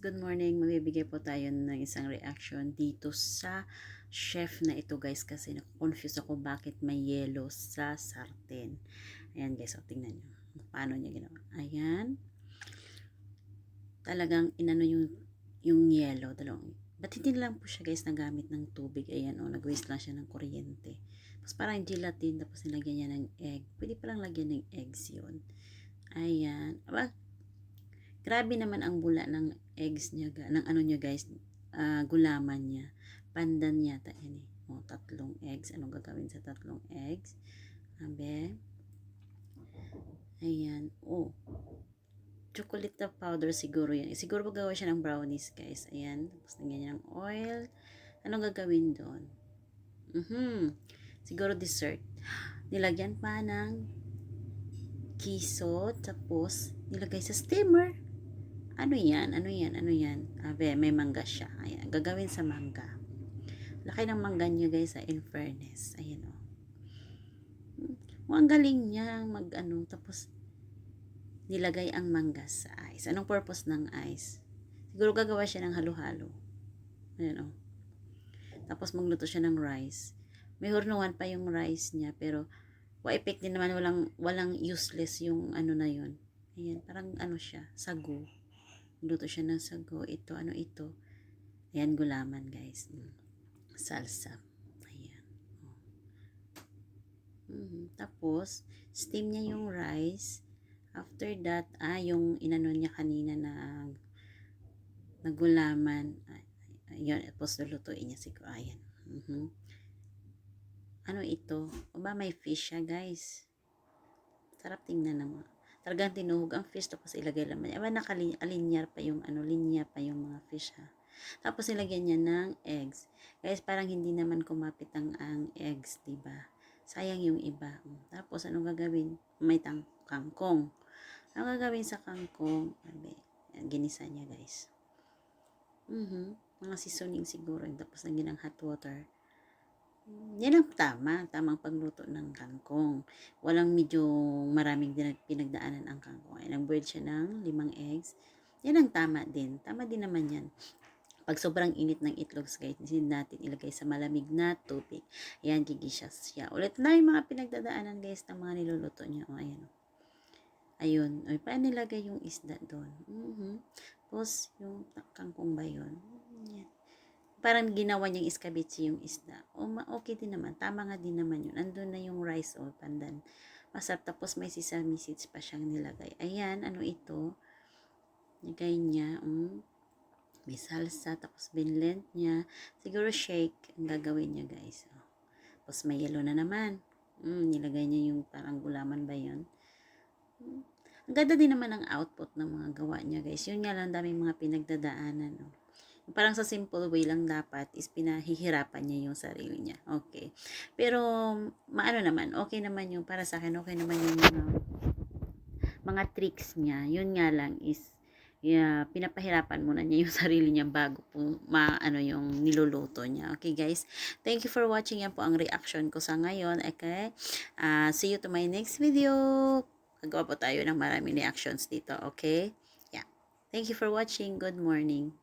Good morning, magbibigay po tayo ng isang reaction dito sa chef na ito guys kasi naku-confuse ako bakit may yellow sa sartén. Ayan guys, so tingnan nyo. Paano niya ginawa? Ayan. Talagang inano yung yellow. Ba't hindi lang po siya guys nagamit ng tubig? Ayan o, nag-waste lang siya ng kuryente. Tapos parang gelatin, tapos nilagyan niya ng egg. Pwede palang lagyan ng eggs yun. Ayan. Aba, grabe naman ang bula ng eggs niya, ng ano niya guys, gulaman niya. Pandan yata yan eh. O, 3 eggs. Anong gagawin sa 3 eggs? Abe. Ayan. Oh, chocolate powder siguro yan. Siguro magawa siya ng brownies guys. Ayan. Tapos lagyan niya ng oil. Anong gagawin doon? Siguro dessert. Nilagyan pa ng kiso. Tapos nilagay sa steamer. Ano yan? Ano yan? Ano yan? Abe, may mangga siya. Ayan, gagawin sa mangga. Laki ng mangga niya guys, in fairness. Ayan o. Ang galing niya mag-ano. Tapos, nilagay ang mangga sa ice. Anong purpose ng ice? Siguro gagawa siya ng halo-halo. Ayan o. Tapos, magluto siya ng rice. May hurnuan pa yung rice niya. Pero, wa-effect din naman. Walang useless yung ano na yun. Ayan, parang ano siya, sago. Luto siya ng sago. Ito, ano ito? Ayan, gulaman guys. Salsa. Ayan. Tapos, steam niya yung rice. After that, yung inano niya kanina na gulaman. Ayan, tapos lulutuin niya siguro. Ayan. Ano ito? O ba may fish siya guys? Sarap tingnan naman. Talagang tinuhog ang fish tapos ilagay naman. Aba nakalinyar pa yung linya pa yung mga fish ha. Tapos nilagyan niya ng eggs. Guys, parang hindi naman kumapit ang eggs, 'di ba? Sayang yung iba. Tapos anong gagawin? May kangkong. Anong gagawin sa kangkong? Abe, ginisa niya, guys. Mga seasoning siguro. Tapos lagyan ng hot water. Yan ang tamang pagluto ng kangkong. Walang medyo maraming pinagdaanan ang kangkong. Ay, nag-boil siya ng 5 eggs. Yan ang tama din. Tama din naman yan. Pag sobrang init ng itlog, guys, hindi natin ilagay sa malamig na tubig. Ayan, gigisas siya. Ulit na yung mga pinagdadaanan, guys, ng mga niluluto niya. O, ayan. Ayun. O, paano nilagay yung isda doon? Tapos, yung kangkong ba yun? Yan. Parang ginawa niyang iskabitsi yung isda. O, okay din naman. Tama nga din naman yun. Andun na yung rice o pandan. Masarap. Tapos may sesame seeds pa siyang nilagay. Ayan, ano ito? Nilagay niya. May salsa. Tapos binlend niya. Siguro shake ang gagawin niya guys. Tapos may yellow na naman. Nilagay niya yung parang gulaman ba yun? Ang ganda din naman ang output ng mga gawa niya guys. Yun nga lang daming mga pinagdadaanan. Parang sa simple way lang dapat is pinahihirapan niya yung sarili niya. Okay. Pero, maano naman, okay naman yung, para sa akin, okay naman yung mga tricks niya. Yun nga lang is, pinapahirapan muna niya yung sarili niya bago po maano yung niluluto niya. Okay guys, thank you for watching. Yan po ang reaction ko sa ngayon. Okay, see you to my next video. Gagawa po tayo ng maraming reactions dito. Okay, yeah, thank you for watching. Good morning.